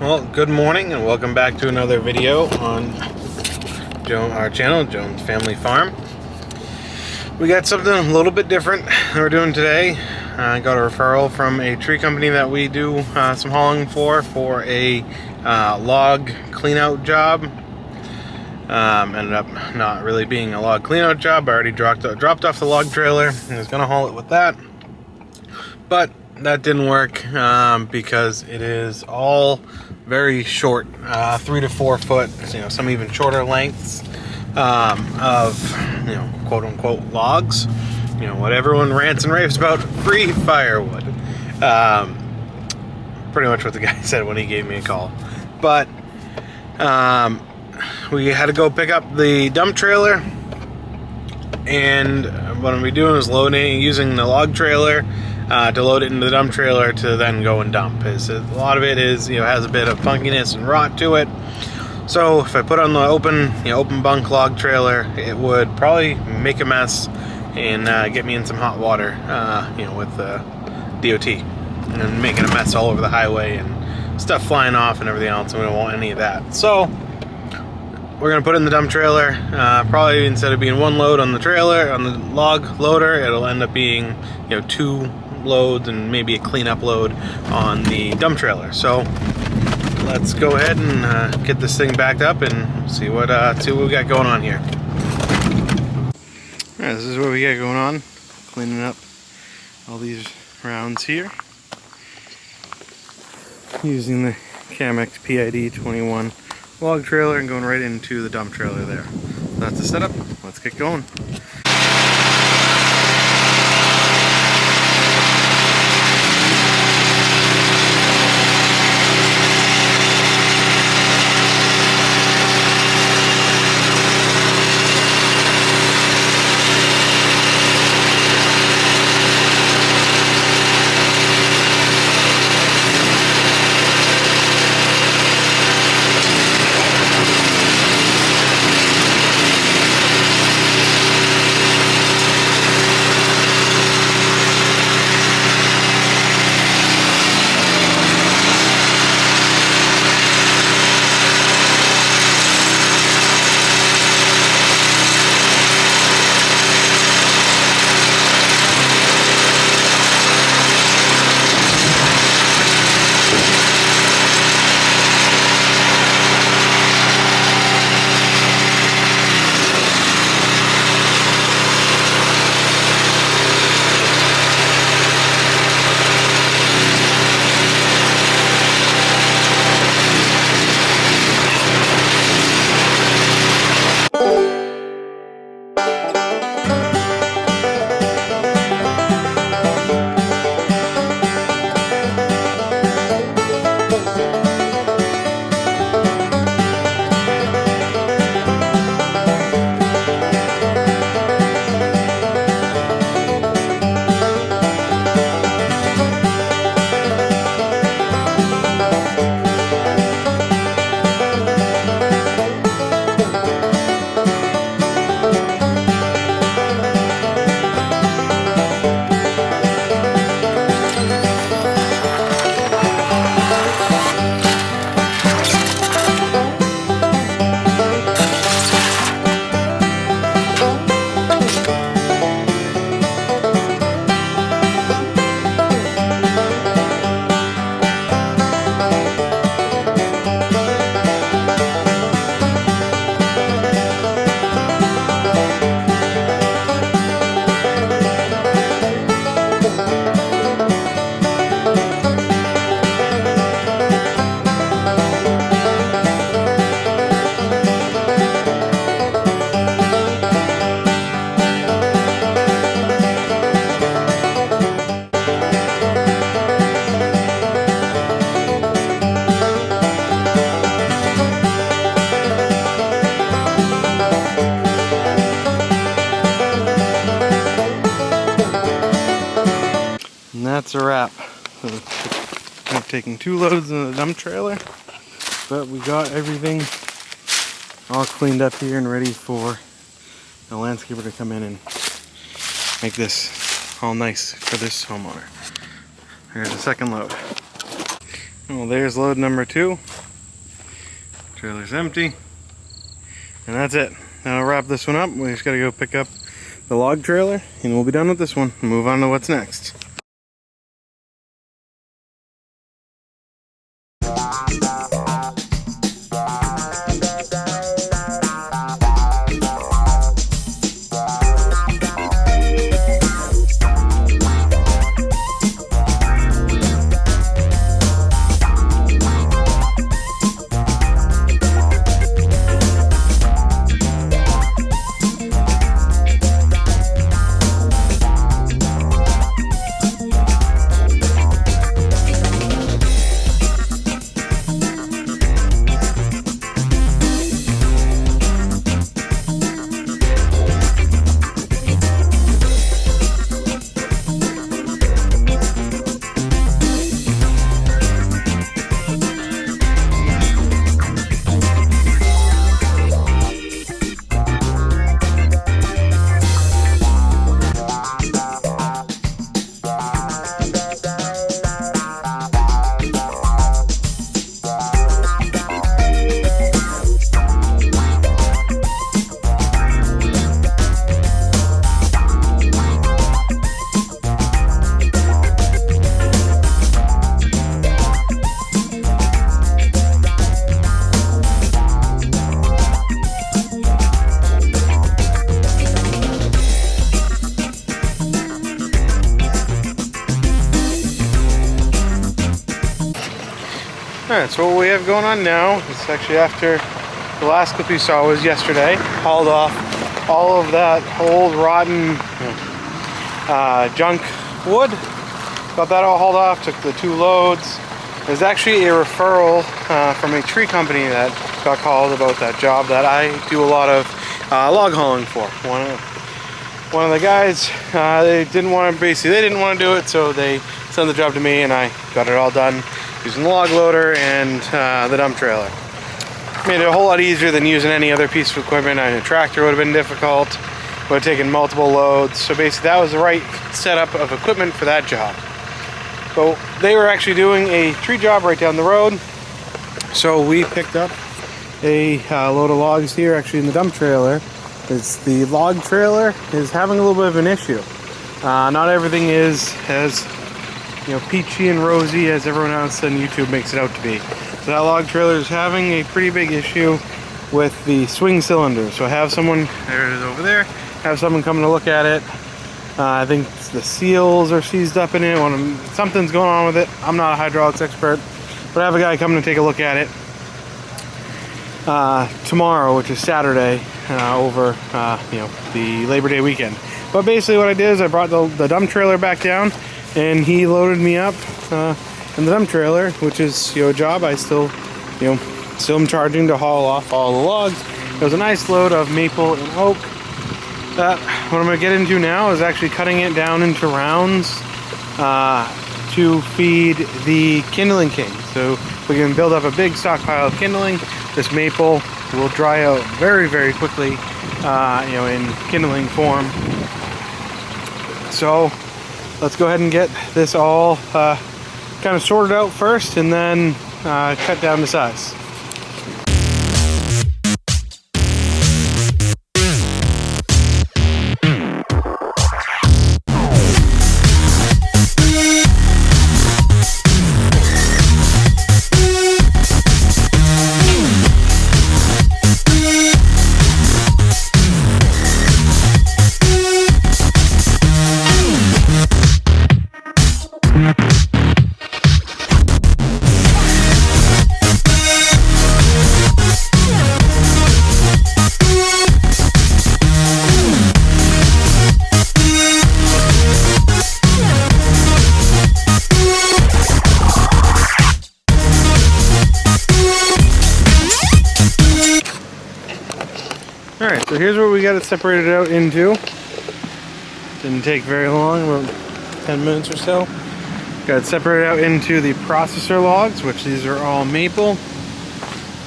Well, good morning and welcome back to another video on our channel, Jones Family Farm. We got something a little bit different that we're doing today. I got a referral from a tree company that we do some hauling for a log cleanout job. Ended up not really being a log cleanout job. I already dropped off the log trailer and was gonna haul it with that, but that didn't work because it is all very short, 3 to 4 foot, some even shorter lengths of quote unquote logs. What everyone rants and raves about, free firewood. Pretty much what the guy said when he gave me a call. But we had to go pick up the dump trailer, and what I'm gonna be doing is using the log trailer to load it into the dump trailer to then go and dump. A lot of it is has a bit of funkiness and rot to it. So if I put on the open bunk log trailer, it would probably make a mess and get me in some hot water, with DOT, and making a mess all over the highway and stuff flying off and everything else. And we don't want any of that. So we're gonna put it in the dump trailer. Probably instead of being one load on the trailer, on the log loader, it'll end up being 2 loads and maybe a cleanup load on the dump trailer. So let's go ahead and get this thing backed up and see what we got going on here. All right, this is what we got going on. Cleaning up all these rounds here using the Camex PID 21 log trailer and going right into the dump trailer there. That's the setup. Let's get going. That's a wrap. So I've taken 2 loads in the dump trailer, but we got everything all cleaned up here and ready for a landscaper to come in and make this all nice for this homeowner. Here's the second load. Well, there's load number 2. Trailer's empty. And that's it. Now I'll wrap this one up. We just gotta go pick up the log trailer and we'll be done with this one. Move on to what's next. Alright, so what we have going on now is actually after the last clip you saw was yesterday. Hauled off all of that old rotten junk wood. Got that all hauled off, took the 2 loads. There's actually a referral from a tree company that got called about that job that I do a lot of log hauling for. One of the guys, they didn't want to do it, so they sent the job to me and I got it all done using the log loader and the dump trailer. Made it a whole lot easier than using any other piece of equipment. A tractor would have been difficult, would have taken multiple loads. So basically that was the right setup of equipment for that job. So they were actually doing a tree job right down the road. So we picked up a load of logs here actually in the dump trailer. The log trailer is having a little bit of an issue. Not everything is as peachy and rosy as everyone else on YouTube makes it out to be. So that log trailer is having a pretty big issue with the swing cylinder. So I have someone, there it is over there, have someone coming to look at it. I think the seals are seized up in it. Something's going on with it. I'm not a hydraulics expert, but I have a guy coming to take a look at it tomorrow, which is Saturday, over the Labor Day weekend. But basically what I did is I brought the dump trailer back down and he loaded me up in the dump trailer, which is a job I still am charging to haul off all the logs. It was a nice load of maple and oak. What I'm going to get into now is actually cutting it down into rounds to feed the kindling king. So we can build up a big stockpile of kindling. This maple will dry out very, very quickly, in kindling form. So let's go ahead and get this all kind of sorted out first and then cut down to size. Alright, so here's what we got it separated out into. Didn't take very long, about 10 minutes or so. Got it separated out into the processor logs, which these are all maple.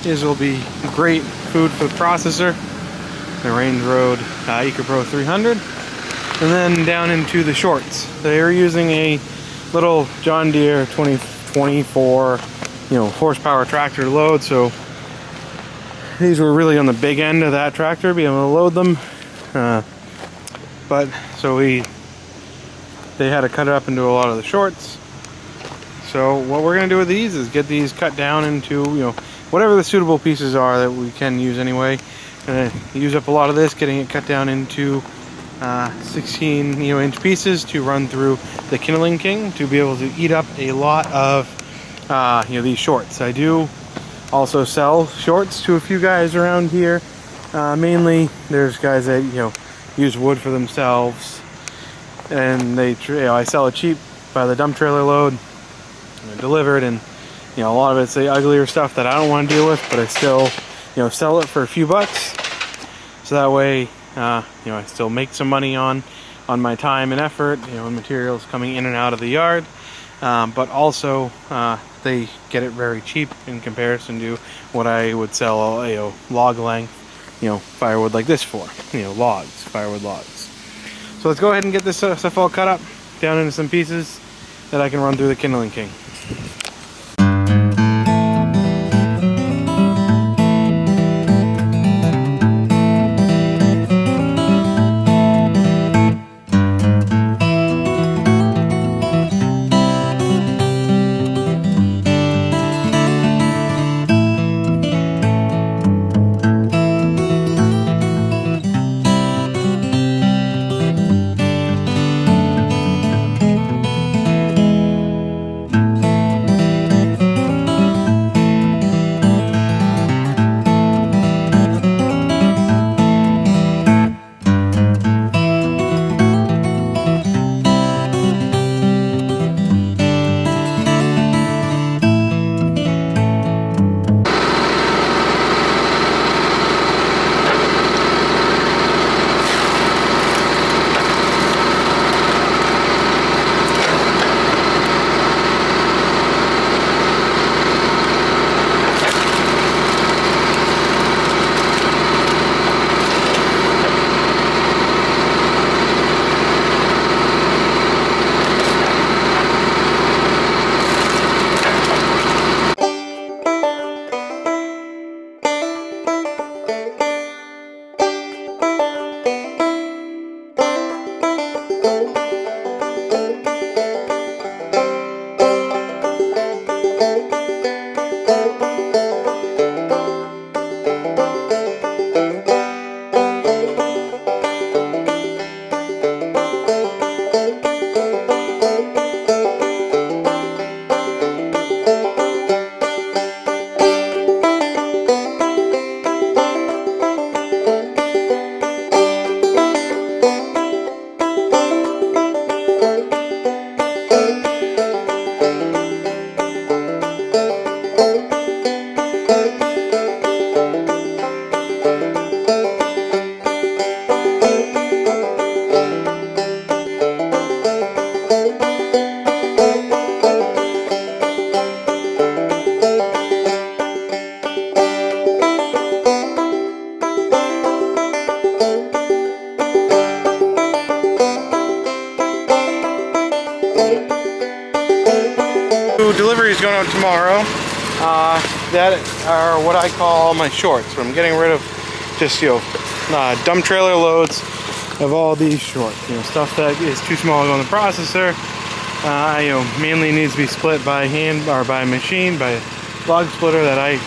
These will be great food for the processor. The Range Road EcoPro 300. And then down into the shorts. They are using a little John Deere 2024 horsepower tractor load, so these were really on the big end of that tractor, being able to load them. But so they had to cut it up into a lot of the shorts. So what we're gonna do with these is get these cut down into, you know, whatever the suitable pieces are that we can use anyway. Use up a lot of this, getting it cut down into 16 inch pieces to run through the Kindling King to be able to eat up a lot of these shorts. I do also sell shorts to a few guys around here. Mainly there's guys that use wood for themselves, and I sell it cheap by the dump trailer load. They're delivered, and a lot of it's the uglier stuff that I don't want to deal with, but I still sell it for a few bucks, so that way I still make some money on my time and effort, and materials coming in and out of the yard, but also they get it very cheap in comparison to what I would sell log length firewood like this for, firewood logs. So let's go ahead and get this stuff all cut up down into some pieces that I can run through the Kindling King. Deliveries going out tomorrow that are what I call my shorts. So I'm getting rid of just dump trailer loads of all these shorts, stuff that is too small to go in the processor, mainly needs to be split by hand or by machine, by a log splitter that I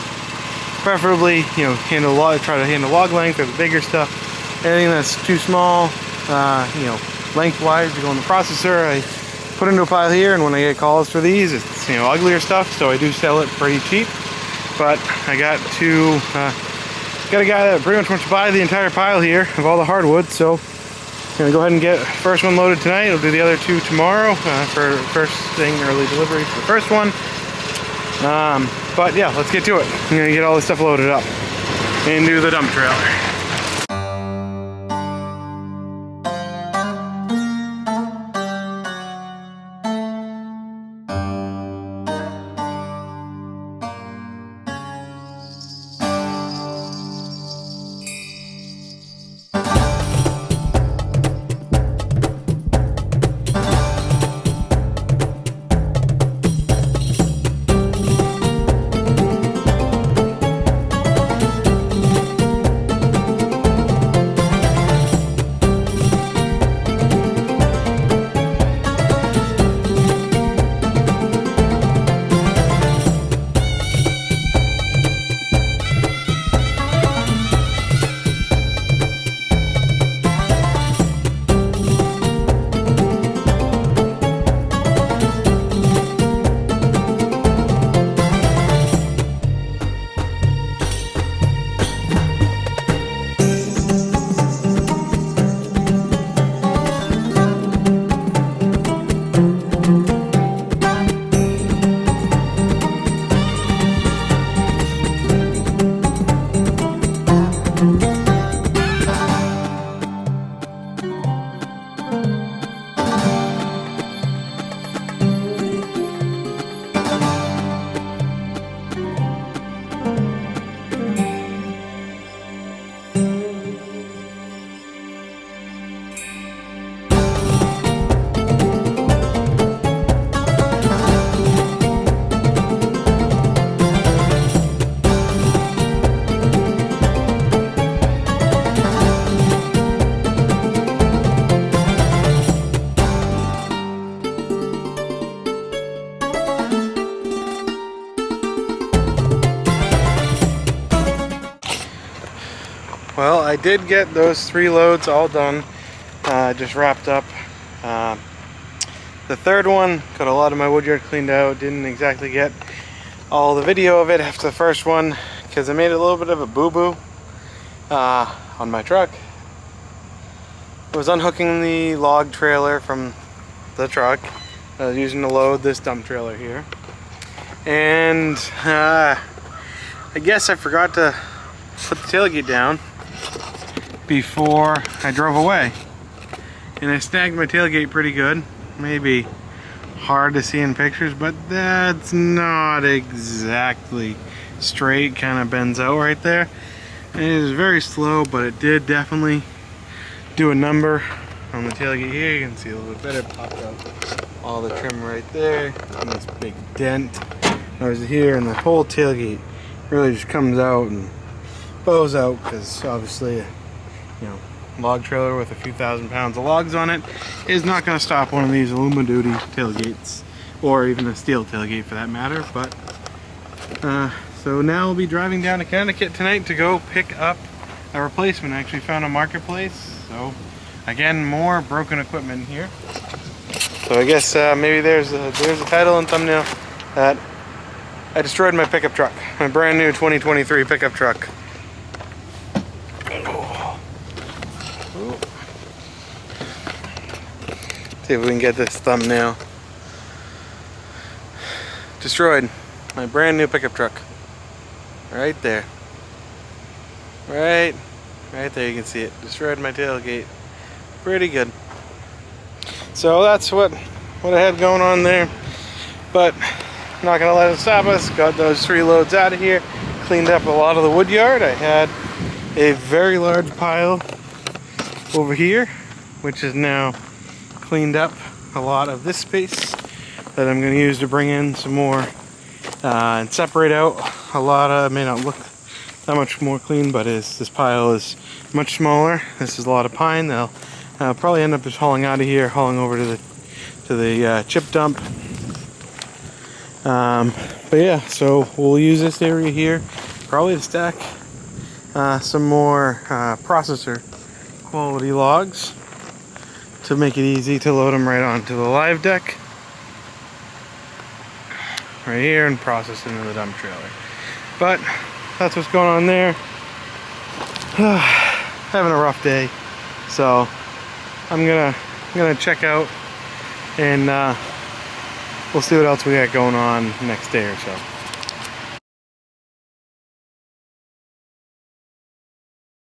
preferably try to handle log length or the bigger stuff. Anything that's too small lengthwise to go in the processor, I put into a pile here, and when I get calls for these, it's uglier stuff, so I do sell it pretty cheap. But I got a guy that pretty much wants to buy the entire pile here of all the hardwood, so I'm gonna go ahead and get first one loaded tonight. We'll do the other two tomorrow for first thing, early delivery for the first one. But yeah, let's get to it. I'm gonna get all this stuff loaded up into the dump trailer. well, I did get those 3 loads all done. Just wrapped up. The third one, got a lot of my woodyard cleaned out. Didn't exactly get all the video of it after the first one because I made a little bit of a boo-boo on my truck. I was unhooking the log trailer from the truck. I was using to load this dump trailer here. And I guess I forgot to put the tailgate down before I drove away. And I snagged my tailgate pretty good. Maybe hard to see in pictures, but that's not exactly straight. Kind of bends out right there. And it is very slow, but it did definitely do a number on the tailgate here. You can see a little bit better. Popped out all the trim right there. And this big dent over here, and the whole tailgate really just comes out and bows out because obviously, you know, log trailer with a few thousand pounds of logs on it is not going to stop one of these Aluma Duty tailgates, or even a steel tailgate for that matter. But so now we'll be driving down to Connecticut tonight to go pick up a replacement. I actually found a marketplace. So again, more broken equipment here. So I guess maybe there's a title and thumbnail that I destroyed my pickup truck, my brand new 2023 pickup truck. See if we can get this thumbnail. Destroyed my brand new pickup truck. Right there. Right there, you can see it. Destroyed my tailgate. Pretty good. So that's what I had going on there. But not gonna let it stop us. Got those 3 loads out of here. Cleaned up a lot of the woodyard. I had a very large pile over here, which is now cleaned up a lot of this space that I'm going to use to bring in some more and separate out a lot of, may not look that much more clean, but this pile is much smaller. This is a lot of pine. They'll probably end up just hauling out of here, hauling over to the chip dump. But yeah, so we'll use this area here probably to stack some more processor quality logs to make it easy to load them right onto the live deck right here and process into the dump trailer. But that's what's going on there. Having a rough day, so I'm gonna check out and we'll see what else we got going on next day or so.